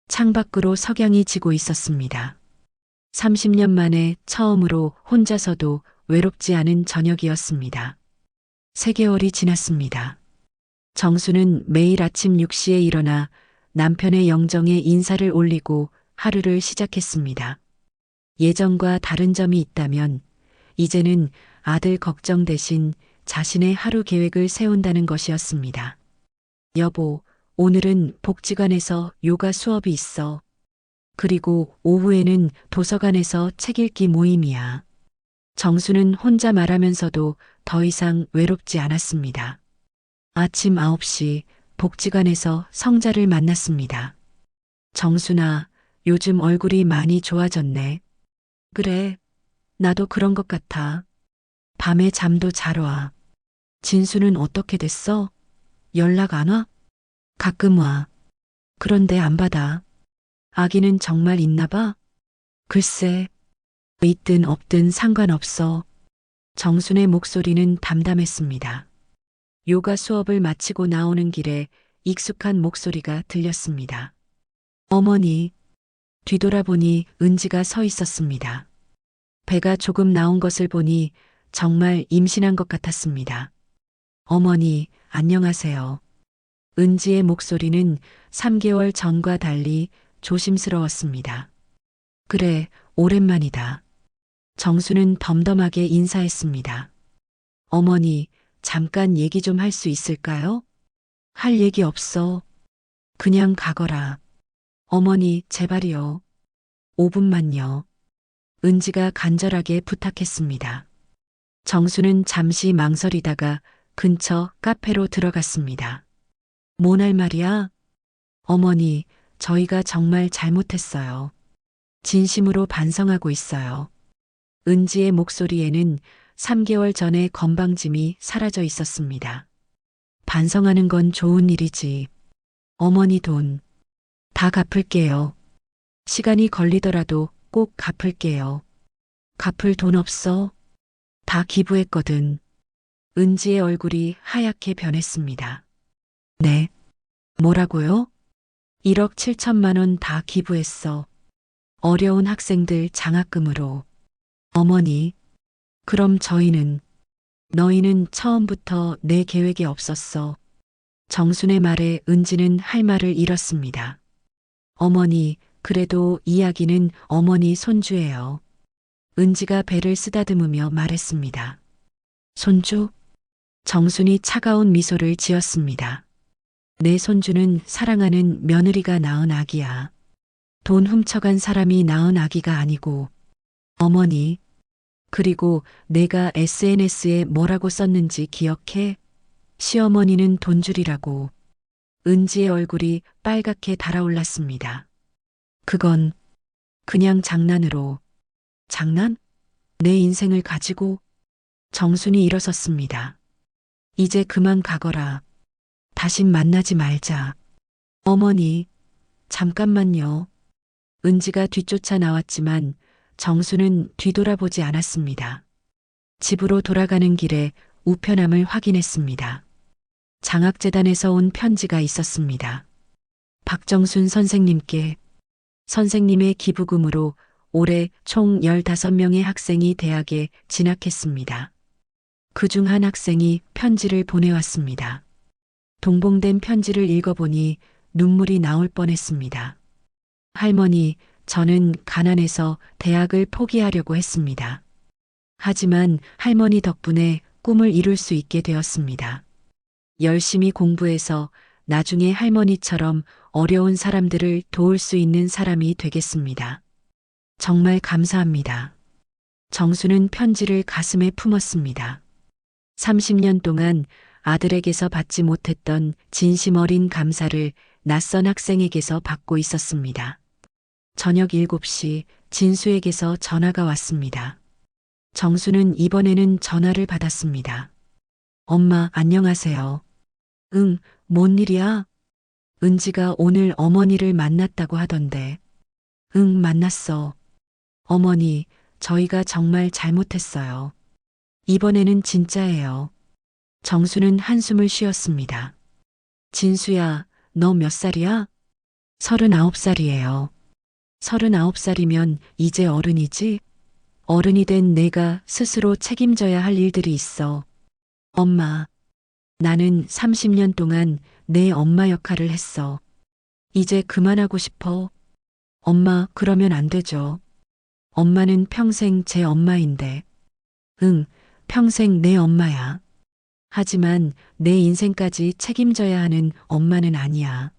창밖으로 석양이 지고 있었습니다. 30년 만에 처음으로 혼자서도 외롭지 않은 저녁이었습니다. 3개월이 지났습니다. 정수는 매일 아침 6시에 일어나 남편의 영정에 인사를 올리고 하루를 시작했습니다. 예전과 다른 점이 있다면 이제는 아들 걱정 대신 자신의 하루 계획을 세운다는 것이었습니다. 여보, 오늘은 복지관에서 요가 수업이 있어. 그리고 오후에는 도서관에서 책 읽기 모임이야. 정수는 혼자 말하면서도 더 이상 외롭지 않았습니다. 아침 9시 복지관에서 성자를 만났습니다. 정순아, 요즘 얼굴이 많이 좋아졌네. 그래, 나도 그런 것 같아. 밤에 잠도 잘 와. 진수는 어떻게 됐어? 연락 안 와? 가끔 와. 그런데 안 받아. 아기는 정말 있나 봐? 글쎄, 있든 없든 상관없어. 정순의 목소리는 담담했습니다. 요가 수업을 마치고 나오는 길에 익숙한 목소리가 들렸습니다. 어머니. 뒤돌아보니 은지가 서 있었습니다. 배가 조금 나온 것을 보니 정말 임신한 것 같았습니다. 어머니, 안녕하세요. 은지의 목소리는 3개월 전과 달리 조심스러웠습니다. 그래, 오랜만이다. 정수는 덤덤하게 인사했습니다. 어머니, 잠깐 얘기 좀 할 수 있을까요? 할 얘기 없어. 그냥 가거라. 어머니, 제발이요. 5분만요. 은지가 간절하게 부탁했습니다. 정수는 잠시 망설이다가 근처 카페로 들어갔습니다. 뭔 할 말이야? 어머니, 저희가 정말 잘못했어요. 진심으로 반성하고 있어요. 은지의 목소리에는 3개월 전의 건방짐이 사라져 있었습니다. 반성하는 건 좋은 일이지. 어머니 돈 다 갚을게요. 시간이 걸리더라도 꼭 갚을게요. 갚을 돈 없어. 다 기부했거든. 은지의 얼굴이 하얗게 변했습니다. 네. 뭐라고요? 1억 7천만 원 다 기부했어. 어려운 학생들 장학금으로. 어머니, 그럼 저희는, 너희는 처음부터 내 계획에 없었어. 정순의 말에 은지는 할 말을 잃었습니다. 어머니, 그래도 이야기는 어머니 손주예요. 은지가 배를 쓰다듬으며 말했습니다. 손주? 정순이 차가운 미소를 지었습니다. 내 손주는 사랑하는 며느리가 낳은 아기야. 돈 훔쳐간 사람이 낳은 아기가 아니고. 어머니, 그리고 내가 SNS에 뭐라고 썼는지 기억해? 시어머니는 돈줄이라고. 은지의 얼굴이 빨갛게 달아올랐습니다. 그건 그냥 장난으로. 장난? 내 인생을 가지고? 정순이 일어섰습니다. 이제 그만 가거라. 다신 만나지 말자. 어머니, 잠깐만요. 은지가 뒤쫓아 나왔지만 정수는 뒤돌아보지 않았습니다. 집으로 돌아가는 길에 우편함을 확인했습니다. 장학재단에서 온 편지가 있었습니다. 박정순 선생님께 선생님의 기부금으로 올해 총 15명의 학생이 대학에 진학했습니다. 그중 한 학생이 편지를 보내왔습니다. 동봉된 편지를 읽어보니 눈물이 나올 뻔했습니다. 할머니, 저는 가난해서 대학을 포기하려고 했습니다. 하지만 할머니 덕분에 꿈을 이룰 수 있게 되었습니다. 열심히 공부해서 나중에 할머니처럼 어려운 사람들을 도울 수 있는 사람이 되겠습니다. 정말 감사합니다. 정수는 편지를 가슴에 품었습니다. 30년 동안 아들에게서 받지 못했던 진심 어린 감사를 낯선 학생에게서 받고 있었습니다. 저녁 7시 진수에게서 전화가 왔습니다. 정수는 이번에는 전화를 받았습니다. 엄마, 안녕하세요. 응, 뭔 일이야? 은지가 오늘 어머니를 만났다고 하던데. 응, 만났어. 어머니, 저희가 정말 잘못했어요. 이번에는 진짜예요. 정수는 한숨을 쉬었습니다. 진수야, 너 몇 살이야? 39살이에요. 39살이면 이제 어른이지? 어른이 된 내가 스스로 책임져야 할 일들이 있어. 엄마, 나는 30년 동안 내 엄마 역할을 했어. 이제 그만하고 싶어. 엄마, 그러면 안 되죠. 엄마는 평생 제 엄마인데. 응, 평생 내 엄마야. 하지만 내 인생까지 책임져야 하는 엄마는 아니야.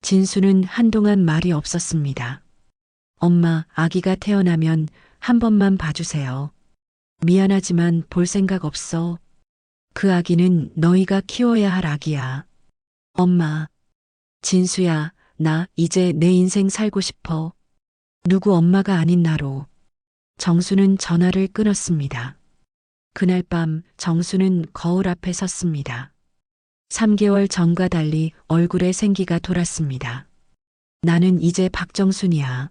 진수는 한동안 말이 없었습니다. 엄마, 아기가 태어나면 한 번만 봐주세요. 미안하지만 볼 생각 없어. 그 아기는 너희가 키워야 할 아기야. 엄마, 진수야, 나 이제 내 인생 살고 싶어. 누구 엄마가 아닌 나로. 정수는 전화를 끊었습니다. 그날 밤 정수는 거울 앞에 섰습니다. 3개월 전과 달리 얼굴에 생기가 돌았습니다. 나는 이제 박정순이야.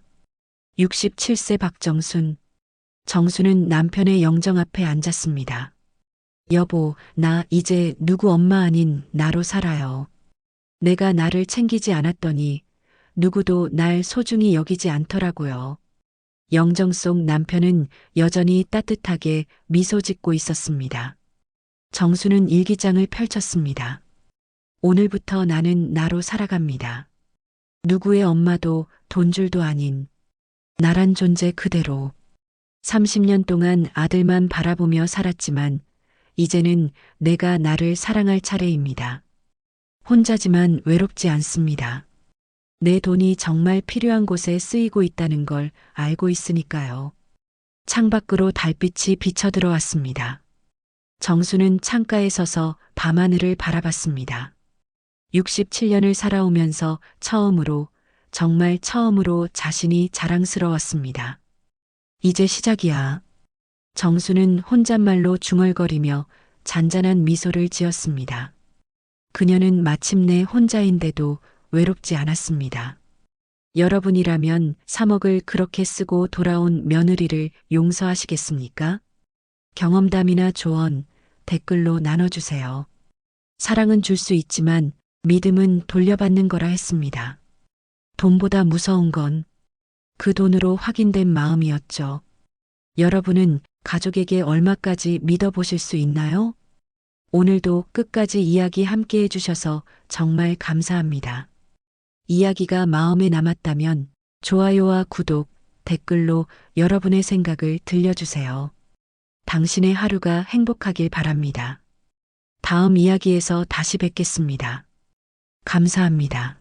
67세 박정순. 정수는 남편의 영정 앞에 앉았습니다. 여보, 나 이제 누구 엄마 아닌 나로 살아요. 내가 나를 챙기지 않았더니 누구도 날 소중히 여기지 않더라고요. 영정 속 남편은 여전히 따뜻하게 미소 짓고 있었습니다. 정수는 일기장을 펼쳤습니다. 오늘부터 나는 나로 살아갑니다. 누구의 엄마도 돈줄도 아닌 나란 존재 그대로. 30년 동안 아들만 바라보며 살았지만 이제는 내가 나를 사랑할 차례입니다. 혼자지만 외롭지 않습니다. 내 돈이 정말 필요한 곳에 쓰이고 있다는 걸 알고 있으니까요. 창밖으로 달빛이 비쳐 들어왔습니다. 정수는 창가에 서서 밤하늘을 바라봤습니다. 67년을 살아오면서 처음으로, 정말 처음으로 자신이 자랑스러웠습니다. 이제 시작이야. 정수는 혼잣말로 중얼거리며 잔잔한 미소를 지었습니다. 그녀는 마침내 혼자인데도 외롭지 않았습니다. 여러분이라면 3억을 그렇게 쓰고 돌아온 며느리를 용서하시겠습니까? 경험담이나 조언, 댓글로 나눠주세요. 사랑은 줄 수 있지만 믿음은 돌려받는 거라 했습니다. 돈보다 무서운 건 그 돈으로 확인된 마음이었죠. 여러분은 가족에게 얼마까지 믿어보실 수 있나요? 오늘도 끝까지 이야기 함께 해주셔서 정말 감사합니다. 이야기가 마음에 남았다면 좋아요와 구독, 댓글로 여러분의 생각을 들려주세요. 당신의 하루가 행복하길 바랍니다. 다음 이야기에서 다시 뵙겠습니다. 감사합니다.